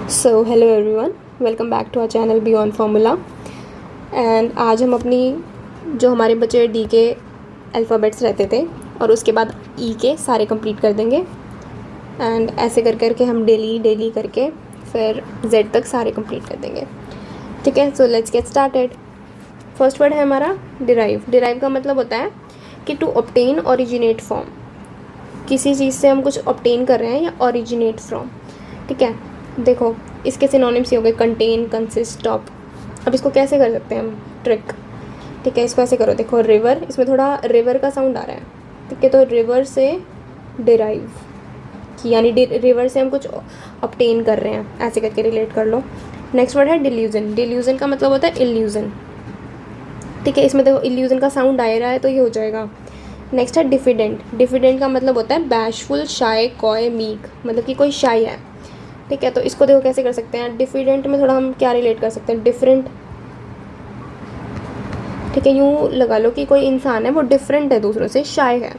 So hello everyone, welcome back to our channel beyond formula. And आज हम अपनी जो हमारे बचे डी के अल्फ़ाबेट्स रहते थे और उसके बाद ई के सारे कंप्लीट कर देंगे। एंड ऐसे कर करके हम डेली करके फिर जेड तक सारे कंप्लीट कर देंगे। ठीक है, so let's get started. First word है हमारा डिराइव। डिराइव का मतलब होता है कि टू ऑब्टेन ओरिजिनेट फ्रॉम। किसी चीज़ से हम कुछ ऑब्टेन कर रहे हैं या ओरिजिनेट फ्रॉम। ठीक है, देखो इसके सिनोनिम्स ही हो गए कंटेन, कंसिस्ट, स्टॉप। अब इसको कैसे कर सकते हैं हम, ट्रिक। ठीक है, इसको ऐसे करो, देखो रिवर, इसमें थोड़ा रिवर का साउंड आ रहा है। ठीक है, तो रिवर से डिराइव की यानी रिवर से हम कुछ ऑब्टेन कर रहे हैं, ऐसे करके रिलेट कर लो। नेक्स्ट वर्ड है डिल्यूजन। डिल्यूजन का मतलब होता है इल्यूजन। ठीक है, इसमें देखो इल्यूजन का साउंड आ रहा है तो ये हो जाएगा। नेक्स्ट है डिफिडेंट। डिफिडेंट का मतलब होता है बैशफुल, शाय, कॉय, मीक, मतलब कि कोई शाय है। ठीक है, तो इसको देखो कैसे कर सकते हैं। डिफिडेंट में थोड़ा हम क्या रिलेट कर सकते हैं, डिफरेंट। ठीक है, यूँ लगा लो कि कोई इंसान है वो डिफरेंट है दूसरों से, शाय है,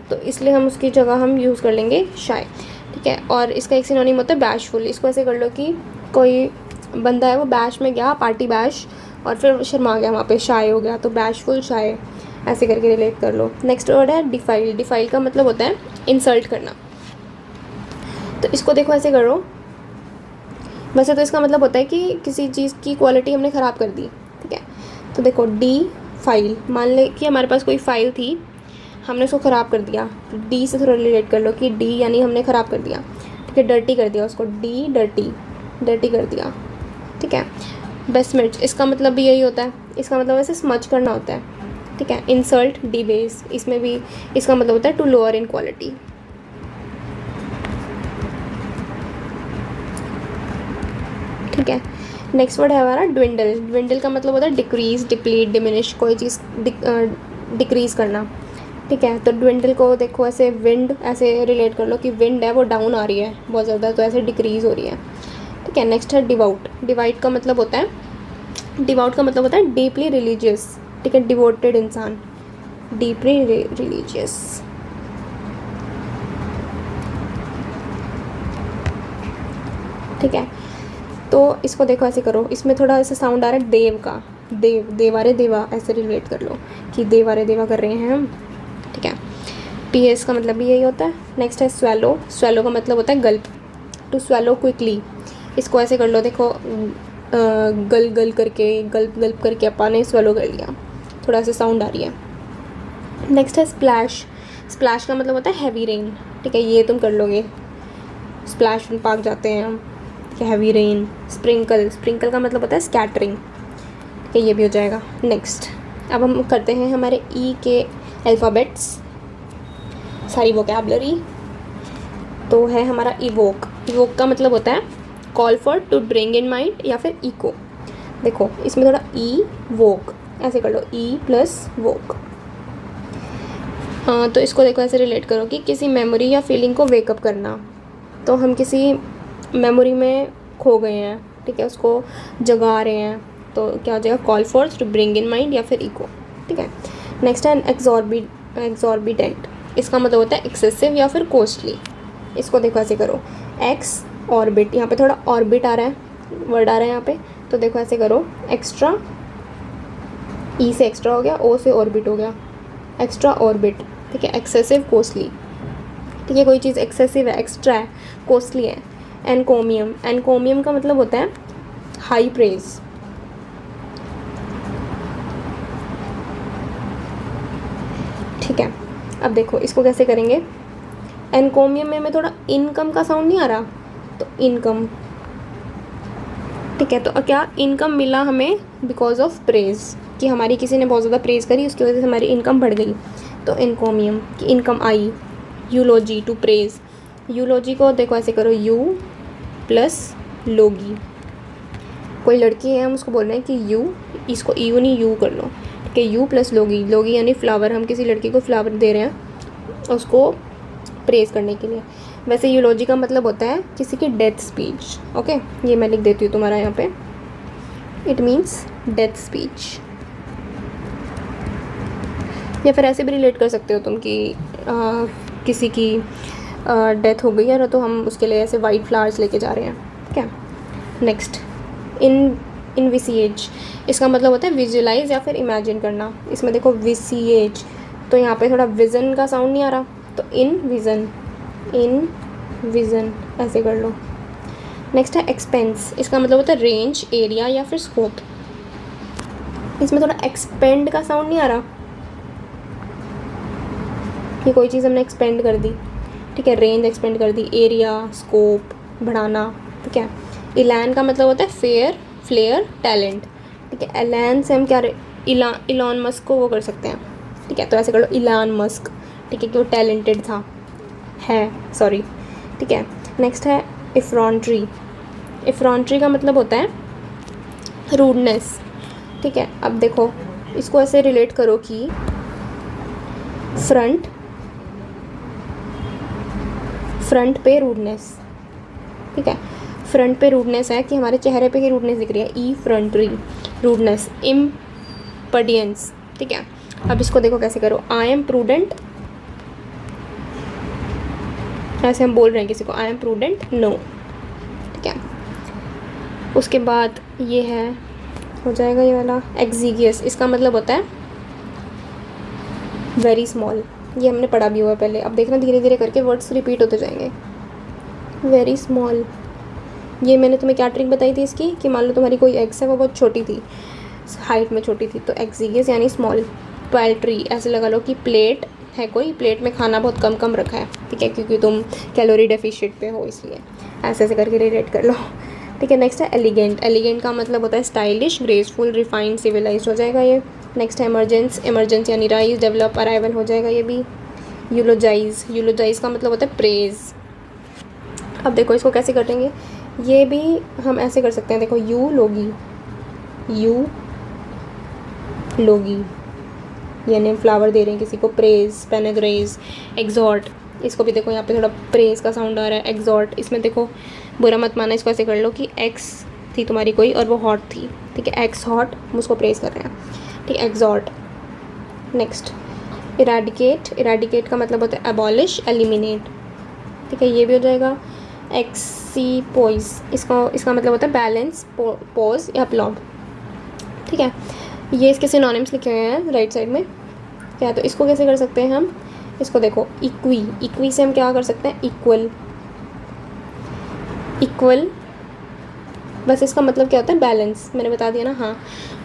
तो इसलिए हम उसकी जगह हम यूज़ कर लेंगे शाय। ठीक है, और इसका एक सिनोनिम होता है बैशफुल। इसको ऐसे कर लो कि कोई बंदा है वो बैश में गया, पार्टी बैश, और फिर शर्मा गया, वहाँ पे शाय हो गया, तो बैशफुल, शाय, ऐसे करके रिलेट कर लो। नेक्स्ट वर्ड है डिफाइल। डिफाइल का मतलब होता है इंसल्ट करना। तो इसको देखो ऐसे करो, वैसे तो इसका मतलब होता है कि किसी चीज़ की क्वालिटी हमने ख़राब कर दी। ठीक है, तो देखो डी फाइल, मान ले कि हमारे पास कोई फ़ाइल थी, हमने उसको ख़राब कर दिया, तो डी से थोड़ा रिलेट कर लो कि डी यानी हमने ख़राब कर दिया। ठीक है, डर्टी कर दिया उसको, डी डर्टी, डर्टी कर दिया। ठीक है, बेसमिट, इसका मतलब भी यही होता है, इसका मतलब वैसे स्मच करना होता है। ठीक है, इंसल्ट, डिबेस, इसमें भी इसका मतलब होता है टू लोअर इन क्वालिटी। ठीक है, नेक्स्ट वर्ड है हमारा ड्विंडल। ड्विंडल का मतलब होता है डिक्रीज, डिप्लीट, डिमिनिश, कोई चीज़ डिक्रीज़ करना। ठीक है, तो ड्विंडल को देखो ऐसे विंड, ऐसे रिलेट कर लो कि विंड है वो डाउन आ रही है बहुत ज़्यादा, तो ऐसे डिक्रीज़ हो रही है। ठीक है, नेक्स्ट है डिवाउट। डिवाइट का मतलब होता है, डिवाउट का मतलब होता है डीपली रिलीजियस। ठीक है, डिवोटेड इंसान, डीपली रिलीजियस। ठीक है, तो इसको देखो ऐसे करो, इसमें थोड़ा ऐसे साउंड आ रहा है देव का, देव, देवारे देवा, ऐसे रिलेट कर लो कि देवारे देवा कर रहे हैं हम। ठीक है, पीएस का मतलब भी यही होता है। नेक्स्ट है स्वेलो। स्वेलो का मतलब होता है गल्प, टू स्वेलो क्विकली। इसको ऐसे कर लो, देखो गल गल करके, गल्प गल्प करके अपन ने स्वेलो कर लिया, थोड़ा सा साउंड आ रही है। नेक्स्ट है स्प्लैश। स्प्लैश का मतलब होता है हैवी रेन। ठीक है, ये तुम कर लोगे, स्प्लैश पार्क जाते हैं हम। Heavy rain. स्प्रिंकल, स्प्रिंकल का मतलब होता है स्कैटरिंग। ठीक है, ये भी हो जाएगा। नेक्स्ट अब हम करते हैं हमारे ई के अल्फ़ाबेट्स, सारी वोकैबलरी। तो है हमारा इवोक। इवोक का मतलब होता है call for, to bring in mind, या फिर इको। देखो इसमें थोड़ा ई वोक, ऐसे कर लो, ई प्लस वोक। हाँ, तो इसको देखो ऐसे रिलेट करो कि किसी मेमोरी या फीलिंग को वेकअप करना। तो हम किसी मेमोरी में खो गए हैं, ठीक है, उसको जगा रहे हैं, तो क्या हो जाएगा, call for, to bring in mind, या फिर इको। ठीक है, नेक्स्ट है एक्सॉर्बिडेंट। इसका मतलब होता है एक्सेसिव या फिर कॉस्टली। इसको देखो ऐसे करो, एक्स ऑर्बिट, यहाँ पे थोड़ा ऑर्बिट आ रहा है, वर्ड आ रहा है यहाँ पे, तो देखो ऐसे करो, एक्स्ट्रा, ई से एक्स्ट्रा हो गया, ओ से ऑर्बिट हो गया, एक्स्ट्रा ऑर्बिट। ठीक है, एक्सेसिव, कॉस्टली। ठीक है, कोई चीज़ एक्सेसिव है, एक्स्ट्रा है, कॉस्टली है। एनकोमियम। एनकोमियम का मतलब होता है हाई प्रेज। ठीक है, अब देखो इसको कैसे करेंगे। एनकोमियम में थोड़ा इनकम का साउंड नहीं आ रहा, तो इनकम। ठीक है, तो क्या इनकम मिला हमें बिकॉज ऑफ प्रेज, कि हमारी किसी ने बहुत ज़्यादा प्रेज करी, उसकी वजह से हमारी इनकम बढ़ गई, तो एनकोमियम की इनकम आई। Eulogy, to praise. यूलॉजी को देखो ऐसे करो, यू प्लस लोगी। कोई लड़की है, हम उसको बोल रहे हैं कि यू, इसको यू नहीं यू कर लो। ठीक है, यू प्लस लोगी। लोगी यानी फ्लावर, हम किसी लड़की को फ्लावर दे रहे हैं उसको प्रेज करने के लिए। वैसे यूलॉजी का मतलब होता है किसी की डेथ स्पीच। ओके, ये मैं लिख देती हूँ तुम्हारा यहाँ पे, इट मीन्स डेथ स्पीच। या फिर ऐसे भी रिलेट कर सकते हो तुम कि किसी की डेथ हो गई है ना, तो हम उसके लिए ऐसे वाइट फ्लावर्स लेके जा रहे हैं। ठीक है, नेक्स्ट इन इनविसिएज, इसका मतलब होता है विजुलाइज या फिर इमेजिन करना। इसमें देखो विसिएज, तो यहाँ पे थोड़ा विज़न का साउंड नहीं आ रहा, तो इन विज़न ऐसे कर लो। नेक्स्ट है एक्सपेंस, इसका मतलब होता है रेंज, एरिया या फिर स्कोप। इसमें थोड़ा एक्सपेंड का साउंड नहीं आ रहा, ये कोई चीज़ हमने एक्सपेंड कर दी, ठीक है, रेंज एक्सपेंड कर दी, एरिया, स्कोप बढ़ाना, ठीक है। इलैन का मतलब होता है फेयर, फ्लेयर, टैलेंट, ठीक है। एलैन से हम क्या इलॉन मस्क को वो कर सकते हैं, ठीक है, तो ऐसे कर लो इलॉन मस्क, ठीक है, कि वो टैलेंटेड था, है, सॉरी, ठीक है। नेक्स्ट है इफ्रॉन्ट्री, इफ्रॉन्ट्री का मतलब होता है रूडनेस, ठीक है। अब देखो इसको ऐसे रिलेट करो कि फ्रंट पे रूडनेस, ठीक है, फ्रंट पे रूडनेस है कि हमारे चेहरे पे ही रूडनेस दिख रही है, ई फ्रंटरी, रूडनेस, इम्पडियंस, ठीक है। अब इसको देखो कैसे करो, आई एम प्रूडेंट, ऐसे हम बोल रहे हैं किसी को, आई एम प्रूडेंट नो, ठीक है। उसके बाद ये है, हो जाएगा ये वाला एक्जीगियस, इसका मतलब होता है वेरी स्मॉल, ये हमने पढ़ा भी हुआ है पहले। अब देखना धीरे धीरे करके वर्ड्स रिपीट होते जाएंगे। वेरी स्मॉल, ये मैंने तुम्हें क्या ट्रिक बताई थी इसकी, कि मान लो तुम्हारी कोई एग्स है वो बहुत छोटी थी, हाइट में छोटी थी, तो एक्जीगियस यानी स्मॉल। पोएट्री, ऐसे लगा लो कि प्लेट है, कोई प्लेट में खाना बहुत कम कम रखा है, ठीक है, क्योंकि तुम कैलोरी डेफिशिएंट पे हो, इसलिए ऐसे ऐसे करके रिलेट कर लो, ठीक है। नेक्स्ट है एलिगेंट, एलिगेंट का मतलब होता है स्टाइलिश, ग्रेसफुल, रिफाइंड, सिविलाइज्ड हो जाएगा ये। नेक्स्ट है इमरजेंस, इमरजेंस यानी राइज, डेवलप, अराइवल हो जाएगा ये भी। यूलोजाइज, यूलोजाइज का मतलब होता है प्रेज। अब देखो इसको कैसे करेंगे, ये भी हम ऐसे कर सकते हैं, देखो यू लोगी, यानी हम फ्लावर दे रहे हैं किसी को, प्रेज, पेनेग्रेज, एग्जॉर्ट, इसको भी देखो यहाँ पे थोड़ा प्रेज का साउंड आ रहा है, एग्जॉर्ट। इसमें देखो बुरा मत माना, इसको ऐसे कर लो कि एक्स थी तुम्हारी कोई और वो हॉट थी, ठीक है, एक्स हॉट, हम उसको प्रेज कर रहे हैं, ठीक है, एग्जॉर्ट। नेक्स्ट इरेडिकेट, इरेडिकेट का मतलब होता है एबॉलिश, एलिमिनेट, ठीक है, ये भी हो जाएगा। एक्सीपोइज, इसका मतलब होता है बैलेंस, पोज या अपलॉड, ठीक है। ये इसके सिनोनिम्स लिखे हुए हैं राइट साइड में, क्या, तो इसको कैसे कर सकते हैं हम, इसको देखो इक्वी, इक्वी से हम क्या कर सकते हैं, इक्वल, बस इसका मतलब क्या होता है बैलेंस, मैंने बता दिया ना, हाँ,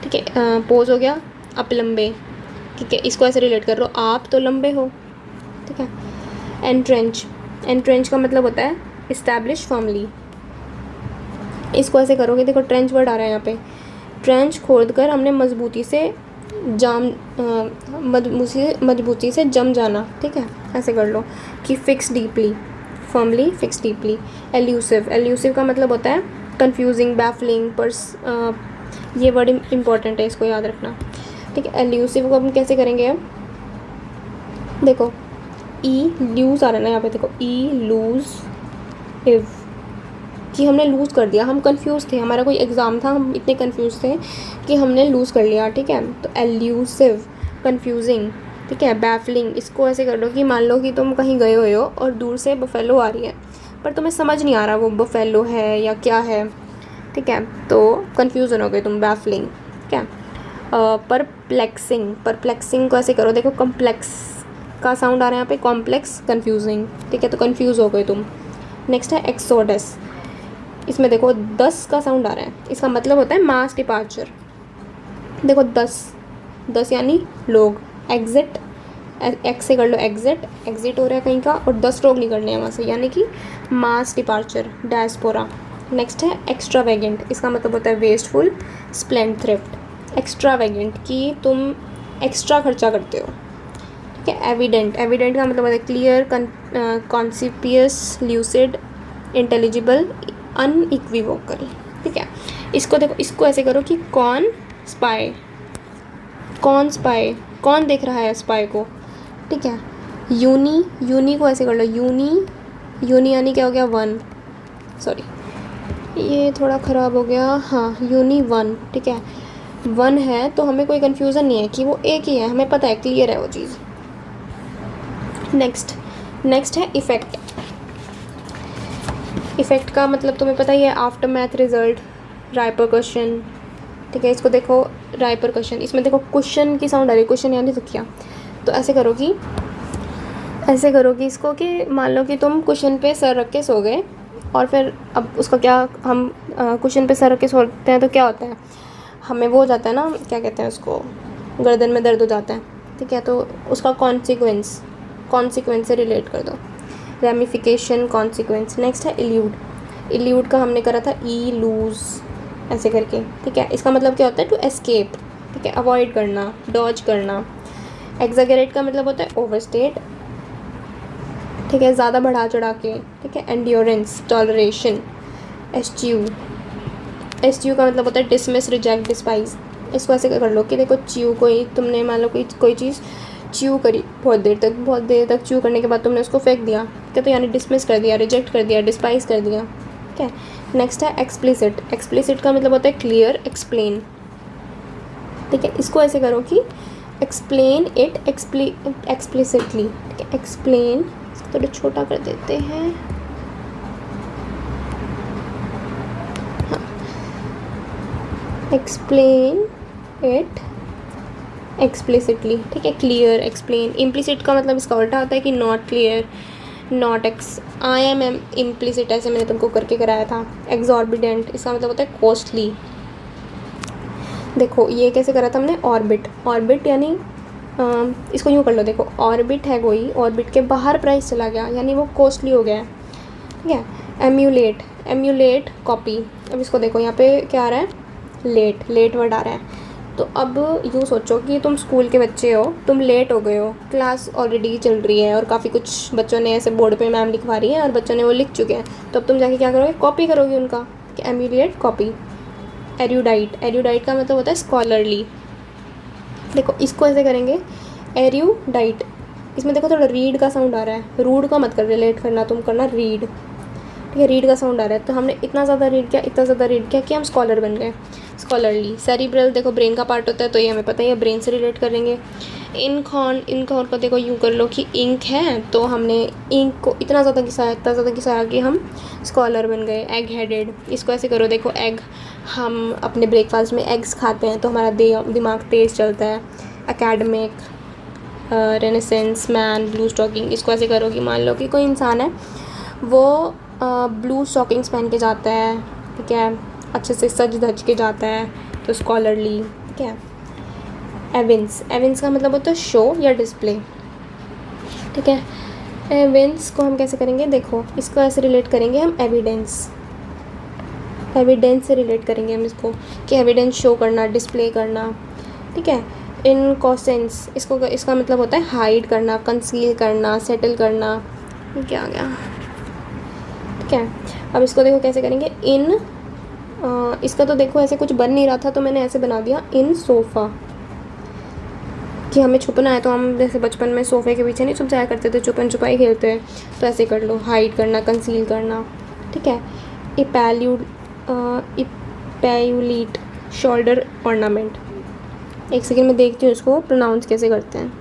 ठीक है। पोज हो गया, आप लंबे, ठीक है, इसको ऐसे रिलेट कर लो, आप तो लंबे हो, ठीक है। एंट्रेंच, एंट्रेंच का मतलब होता है इस्टेब्लिश फर्मली, इसको ऐसे करोगे, देखो ट्रेंच वर्ड आ रहा है यहाँ पे, ट्रेंच खोद कर हमने मजबूती से जम जाना, ठीक है, ऐसे कर लो कि fix deeply, firmly, fix deeply. Elusive, elusive का मतलब होता है कंफ्यूजिंग, बैफलिंग, ये वर्ड इंपॉर्टेंट है, इसको याद रखना, ठीक है। एल्यूसिव को हम कैसे करेंगे, अब देखो ई लूज आ रहा है ना यहाँ पे, देखो ई लूज इव, कि हमने लूज़ कर दिया, हम कंफ्यूज थे, हमारा कोई एग्ज़ाम था, हम इतने कंफ्यूज थे कि हमने लूज़ कर लिया, ठीक है, तो एल्यूसिव, कंफ्यूजिंग, ठीक है। बैफलिंग, इसको ऐसे कर लो कि मान लो कि तुम कहीं गए हुए हो और दूर से बफेलो आ रही है, पर तुम्हें समझ नहीं आ रहा वो बफेलो है या क्या है, ठीक है, तो कन्फ्यूज़न हो गए तुम, बैफलिंग, ठीक है। परप्लेक्सिंग, परप्लेक्सिंग को ऐसे करो, देखो कम्प्लेक्स का साउंड आ रहा है यहाँ पे, कॉम्प्लेक्स, कन्फ्यूजिंग, ठीक है, तो कन्फ्यूज़ हो गए तुम। नेक्स्ट है एक्सोडस, इसमें देखो 10 का साउंड आ रहा है, इसका मतलब होता है मास डिपार्चर, देखो 10 यानी लोग, एग्जिट, एक्स से कर लो एग्जिट, एग्जिट हो रहा है कहीं का, और 10 लोग निकलने हैं वहाँ से, यानी कि मास डिपार्चर, डायस्पोरा। नेक्स्ट है एक्स्ट्रावेगेंट, इसका मतलब होता है वेस्टफुल, स्प्लेंड, थ्रिफ्ट। एक्स्ट्रावेगेंट कि तुम एक्स्ट्रा खर्चा करते हो, ठीक है। एविडेंट, एविडेंट का मतलब होता है clear, conspicuous, lucid, intelligible, unequivocal, ठीक है। इसको देखो, इसको ऐसे करो कि कौन स्पाई, कौन देख रहा है स्पाई को, ठीक है। यूनी को ऐसे कर लो, यूनी यानी क्या हो गया, वन, सॉरी ये थोड़ा ख़राब हो गया, हाँ, यूनी वन, ठीक है, वन है तो हमें कोई कन्फ्यूज़न नहीं है कि वो एक ही है, हमें पता है, क्लियर है वो चीज़। नेक्स्ट है इफ़ेक्ट, इफ़ेक्ट का मतलब तुम्हें पता ही है, आफ्टर मैथ रिजल्ट, राइपरकशन। ठीक है, इसको देखो राइपरकशन, इसमें देखो क्वेश्चन की साउंड आ रही है, क्वेश्चन यानी तुक्या। तो ऐसे करोगी इसको कि मान लो कि तुम क्वेश्चन पे सर रख के सो गए, और फिर अब उसका क्या, हम क्वेश्चन पे सर रख के सोते हैं तो क्या होता है, हमें वो हो जाता है ना, क्या कहते हैं उसको, गर्दन में दर्द हो जाता है। ठीक है, तो उसका कॉन्सिक्वेंस से रिलेट कर दो, रेमिफिकेशन, कॉन्सिक्वेंस। नेक्स्ट है इल्यूड का हमने करा था ई लूज, ऐसे करके। ठीक है, इसका मतलब क्या होता है, टू एस्केप। ठीक है, अवॉइड करना, डॉज करना। एग्जैगरेट का मतलब होता है ओवरस्टेट। ठीक है, ज़्यादा बढ़ा चढ़ा के। ठीक है, एंड्योरेंस, टॉलरेशन। एस्च्यू का मतलब होता है डिसमिस, रिजेक्ट, डिस्पाइज। इसको ऐसे कर लो कि देखो च्यू, तुमने मान लो कोई चीज़ च्यू करी बहुत देर तक च्यू करने के बाद तुमने उसको फेंक दिया। ठीक है, तो यानी डिसमिस कर दिया, रिजेक्ट कर दिया, डिस्पाइज कर दिया। ठीक है, नेक्स्ट है एक्सप्लिसिट का मतलब होता है क्लियर, एक्सप्लेन। ठीक है, इसको ऐसे करो कि एक्सप्लेन इट एक्सप्लिसिटली। ठीक है, एक्सप्लेन, इसको थोड़ा छोटा कर देते हैं। Explain it explicitly. ठीक है, क्लियर, एक्सप्लेन। इम्प्लिसिट का मतलब इसका उल्टा होता है कि not clear, not I am implicit, ऐसे मैंने तुमको करके कराया था। एग्जॉर्बिडेंट, इसका मतलब होता है कॉस्टली। देखो ये कैसे करा था हमने, ऑर्बिट यानी इसको यूँ कर लो, देखो ऑर्बिट है कोई, ऑर्बिट के बाहर प्राइस चला गया यानी वो कॉस्टली हो गया। ठीक है, एम्यूलेट कॉपी। अब इसको देखो यहाँ पे क्या आ रहा है, लेट वर्ड आ रहा है। तो अब यूँ सोचो कि तुम स्कूल के बच्चे हो, तुम लेट हो गए हो, क्लास ऑलरेडी चल रही है और काफ़ी कुछ बच्चों ने ऐसे बोर्ड पे मैम लिखवा रही है और बच्चों ने वो लिख चुके हैं, तो अब तुम जाके क्या करोगे, कॉपी करोगे उनका। Emulate copy. एरुडाइट का मतलब होता है स्कॉलरली। देखो इसको ऐसे करेंगे, एरुडाइट। इसमें देखो थोड़ा रीड का साउंड आ रहा है, रूड का मत कर रिलेट करना, तुम करना रीड। ठीक है, रीड का साउंड आ रहा है, तो हमने इतना ज़्यादा रीड किया कि हम स्कॉलर बन गए, स्कॉलरली। सेरिब्रल देखो ब्रेन का पार्ट होता है, तो ये हमें पता ही है, ब्रेन से रिलेट करेंगे। इनकॉर्न को देखो यूँ कर लो कि इंक है, तो हमने इंक को इतना ज़्यादा घिसाया कि हम स्कॉलर बन गए। एग हेडेड, इसको ऐसे करो, देखो एग, हम अपने ब्रेकफास्ट में एग्स खाते हैं तो हमारा दिमाग तेज़ चलता है। Academic, renaissance man, blue stocking. इसको ऐसे करो कि मान लो कि कोई इंसान है, वो ब्लू स्टॉकिंग्स पहन के जाता है। ठीक है, अच्छे से सज धज के जाता है, तो स्कॉलरली। ठीक है, एविंस का मतलब होता है शो या डिस्प्ले। ठीक है, एविंस को हम कैसे करेंगे, देखो इसको ऐसे रिलेट करेंगे हम, एविडेंस से रिलेट करेंगे हम इसको, कि एविडेंस शो करना, डिस्प्ले करना। ठीक है, इनकोसेंस, इसका मतलब होता है हाइड करना, कंसील करना, सेटल करना। क्या आ गया। ठीक है, अब इसको देखो कैसे करेंगे, इसका तो देखो ऐसे कुछ बन नहीं रहा था, तो मैंने ऐसे बना दिया, इन सोफ़ा, कि हमें छुपना है, तो हम जैसे बचपन में सोफ़े के पीछे नहीं छुप जाया करते थे, छुपन छुपाई खेलते हैं, तो ऐसे कर लो, हाइड करना, कंसील करना। ठीक है, इपैयुलीट, शोल्डर ऑर्नामेंट। एक सेकेंड में देखती हूँ इसको प्रोनाउंस कैसे करते हैं।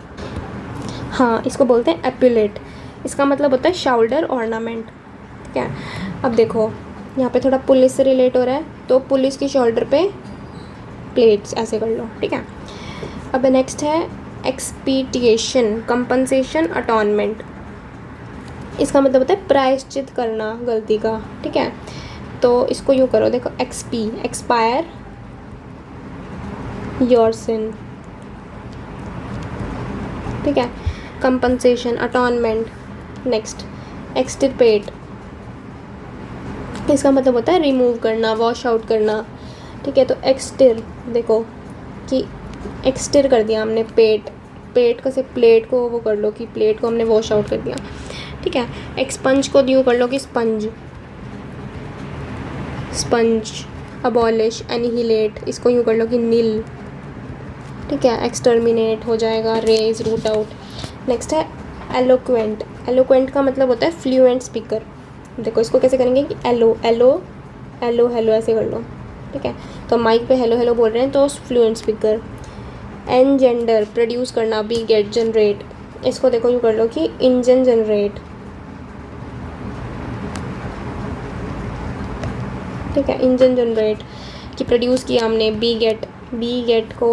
हाँ, इसको बोलते हैं एप्यूलेट, इसका मतलब होता है शोल्डर ऑर्नामेंट। ठीक है, अब देखो यहाँ पे थोड़ा पुलिस से रिलेट हो रहा है, तो पुलिस की शोल्डर पे प्लेट्स, ऐसे कर लो। ठीक है, अब नेक्स्ट है एक्सपीटिएशन, कंपनसेशन, अटॉनमेंट। इसका मतलब होता है प्रायश्चित करना गलती का। ठीक है, तो इसको यूँ करो, देखो एक्सपायर योर सिन। ठीक है, कंपनसेशन, अटॉनमेंट। नेक्स्ट एक्सटिरपेट, इसका मतलब होता है रिमूव करना, वॉश आउट करना। ठीक है, तो एक्सटिर, देखो कि एक्सटिर कर दिया हमने पेट का से प्लेट को वो कर लो कि प्लेट को हमने वॉश आउट कर दिया। ठीक है, एक्सपंज को यूँ कर लो कि स्पंज। अबॉलिश, एनिहिलेट, इसको यूँ कर लो कि नील। ठीक है, एक्सटर्मिनेट हो जाएगा, रेज, रूट आउट। नेक्स्ट है एलोक्वेंट का मतलब होता है फ्लुएंट स्पीकर। देखो इसको कैसे करेंगे कि एलो ऐसे कर लो। ठीक है, तो माइक पे हेलो बोल रहे हैं, तो फ्लुएंट स्पीकर। एनजेंडर, प्रोड्यूस करना, बीगेट, जनरेट। इसको देखो यूँ कर लो कि इंजन जनरेट। ठीक है। इंजन जनरेट, कि प्रोड्यूस किया हमने। बी गेट को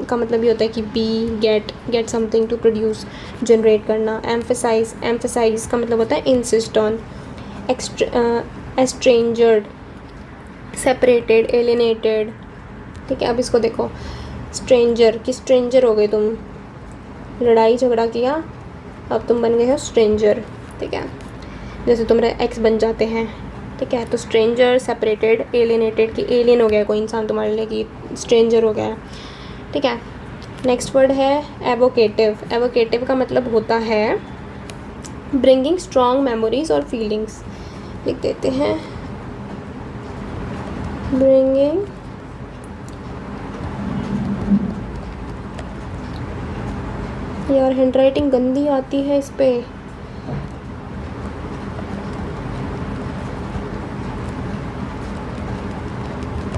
का मतलब ये होता है कि beget something to produce, generate करना। एम्फेसाइज का मतलब होता है insist on. Estranged, separated, alienated. ठीक है, अब इसको देखो। स्ट्रेंजर हो गए तुम, लड़ाई झगड़ा किया, अब तुम बन गए हो स्ट्रेंजर। ठीक है, जैसे तुम्हारे एक्स बन जाते हैं। ठीक है, तो स्ट्रेंजर, सेपरेटेड, एलिनेटेड, कि एलियन हो गया कोई इंसान तुम्हारे लिए, कि स्ट्रेंजर हो गया। ठीक है, नेक्स्ट वर्ड है एवोकेटिव का मतलब होता है ब्रिंगिंग स्ट्रॉन्ग मेमोरीज और फीलिंग्स। लिख देते हैं, ब्रिंगिंग यार हैंडराइटिंग गंदी आती है इस पे।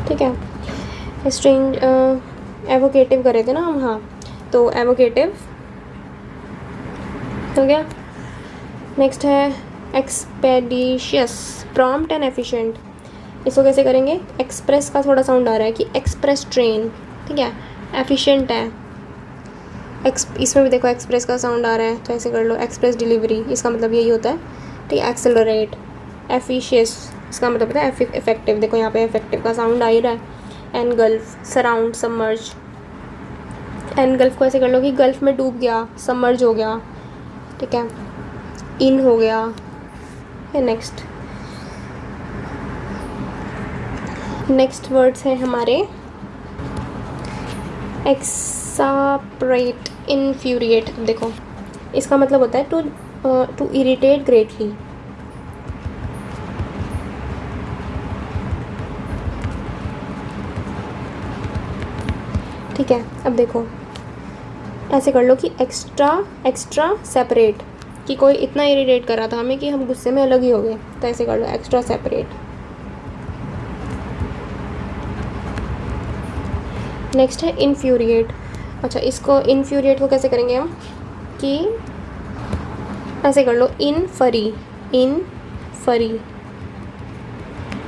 ठीक है, स्ट्रेंज एवोकेटिव कर रहे थे ना हम। हाँ, तो एवोकेटिव हो गया। नेक्स्ट है एक्सपेडिशियस, प्रॉम्प्ट एंड एफिशिएंट। इसको कैसे करेंगे? एक्सप्रेस का थोड़ा साउंड आ रहा है कि एक्सप्रेस ट्रेन। ठीक है, एफिशिएंट है। इसमें भी देखो एक्सप्रेस का साउंड आ रहा है, तो ऐसे कर लो, एक्सप्रेस डिलीवरी, इसका मतलब यही होता है। ठीक है, एक्सेलरेट। एफिशियस, इसका मतलब होता है इफेक्टिव। देखो यहाँ पे इफेक्टिव का साउंड आ ही रहा है। Engulf, surround, submerge. एनगल्फ को ऐसे कर लो कि गल्फ में डूब गया, सबमर्ज हो गया। ठीक है, इन हो गया। नेक्स्ट वर्ड्स हैं हमारे एक्सापरेट, इन्फ्यूरिएट। देखो इसका मतलब होता है टू इरिटेट ग्रेटली। ठीक है, अब देखो ऐसे कर लो कि एक्स्ट्रा सेपरेट, कि कोई इतना इरिटेट कर रहा था हमें कि हम गुस्से में अलग ही हो गए, तो ऐसे कर लो एक्स्ट्रा सेपरेट। नेक्स्ट है इन्फ्यूरिएट। अच्छा, इसको इन्फ्यूरिएट को कैसे करेंगे हम, कि ऐसे कर लो, इन फरी।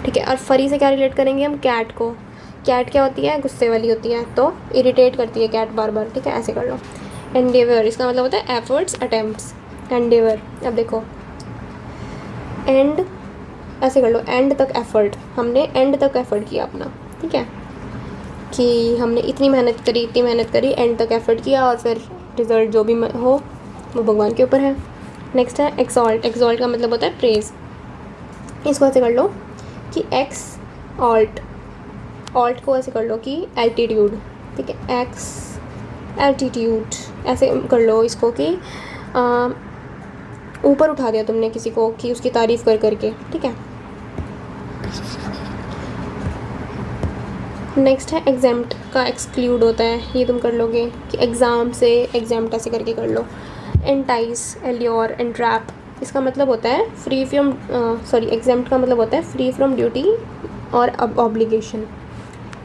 ठीक है, और फरी से क्या रिलेट करेंगे हम? कैट को। कैट क्या होती है? गुस्से वाली होती है, तो इरिटेट करती है कैट बार बार। ठीक है, ऐसे कर लो। एंडेवर, इसका मतलब होता है एफर्ट्स, अटेम्प्ट्स। एंडेवर, अब देखो एंड, ऐसे कर लो, एंड तक एफर्ट, हमने एंड तक एफर्ट किया अपना। ठीक है, कि हमने इतनी मेहनत करी, एंड तक एफर्ट किया, और फिर रिज़ल्ट जो भी हो वो भगवान के ऊपर है। नेक्स्ट है एक्सॉल्ट का मतलब होता है प्रेज़। इसको ऐसे कर लो कि ऑल्ट को ऐसे कर लो कि एल्टीट्यूड। ठीक है, एल्टीट्यूड, ऐसे कर लो इसको कि ऊपर उठा दिया तुमने किसी को, कि उसकी तारीफ़ कर करके। ठीक है, नेक्स्ट है एग्जाम्प्ट का एक्सक्लूड होता है, ये तुम कर लोगे कि एग्ज़ाम से एग्जाम्प्ट ऐसे करके कर लो। एंटाइस, एल्योर, एंट्रैप, इसका मतलब होता है फ्री फ्रॉम एग्जाम्प्ट का मतलब होता है फ्री फ्रॉम ड्यूटी और ऑब्लिगेशन।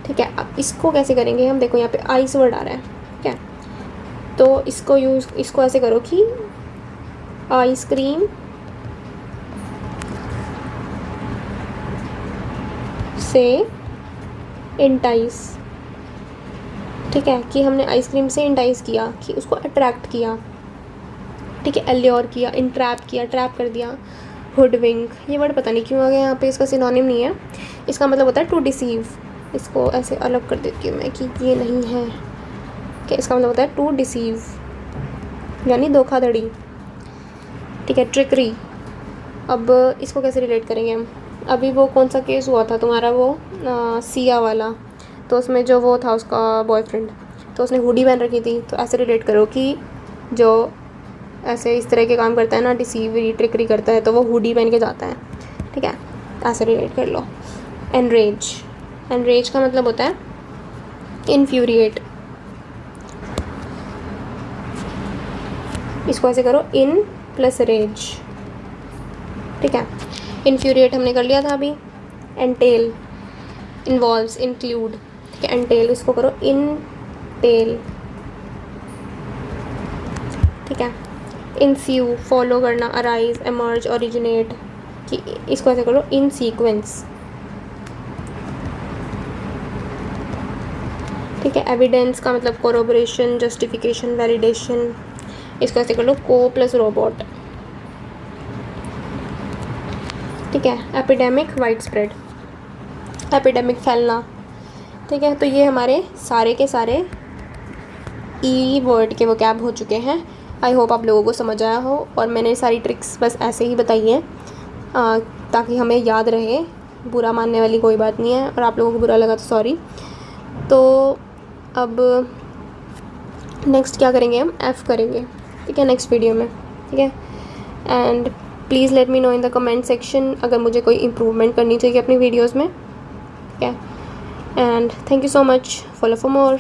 ठीक है, अब इसको कैसे करेंगे हम? देखो यहाँ पे आइस वर्ड आ रहा है। ठीक है, तो इसको ऐसे करो कि आइसक्रीम से इंटाइस। ठीक है, कि हमने आइसक्रीम से इंटाइस किया, कि उसको अट्रैक्ट किया। ठीक है, एल्योर किया, इंट्रैप किया, ट्रैप कर दिया। हुडविंक, ये वर्ड पता नहीं क्यों आ गया यहाँ पे, इसका सिनोनिम नहीं है। इसका मतलब होता है टू डिसीव। इसको ऐसे अलग कर देती हूँ मैं कि ये नहीं है, कि इसका मतलब होता है टू डिसीव, यानी धोखाधड़ी। ठीक है, ट्रिकरी। अब इसको कैसे रिलेट करेंगे हम? अभी वो कौन सा केस हुआ था तुम्हारा, वो सिया वाला, तो उसमें जो वो था उसका बॉयफ्रेंड, तो उसने हुडी पहन रखी थी, तो ऐसे रिलेट करो कि जो ऐसे इस तरह के काम करता है ना, डिसीवरी, ट्रिकरी करता है, तो वो हुडी पहन के जाता है। ठीक है, ऐसे रिलेट कर लो। एनरेज का मतलब होता है इन्फ्यूरिएट। इसको ऐसे करो, इन प्लस रेज। ठीक है, इन्फ्यूरिएट हमने कर लिया था अभी। Entail, involves, include. ठीक है, एंटेल, इसको करो इनटेल। ठीक है, इंस्यू, फॉलो करना, अराइज, एमर्ज, ओरिजिनेट, कि इसको ऐसे करो इन सीक्वेंस। ठीक है। एविडेंस का मतलब कोरोबोरेशन, जस्टिफिकेशन, वैलिडेशन, इसको ऐसे कर लो को प्लस रोबोट। ठीक है। एपिडेमिक, वाइड स्प्रेड, एपिडेमिक फैलना। ठीक है। तो ये हमारे सारे के सारे ई वर्ड के वोकैब हो चुके हैं। आई होप आप लोगों को समझ आया हो, और मैंने सारी ट्रिक्स बस ऐसे ही बताई हैं ताकि हमें याद रहे। बुरा मानने वाली कोई बात नहीं है, और आप लोगों को बुरा लगा तो सॉरी। तो अब नेक्स्ट क्या करेंगे, हम एफ़ करेंगे। ठीक है, नेक्स्ट वीडियो में। ठीक है। And please let me know in the comment section अगर मुझे कोई इम्प्रूवमेंट करनी चाहिए अपनी वीडियोज़ में। ठीक है। And thank you so much, follow for more.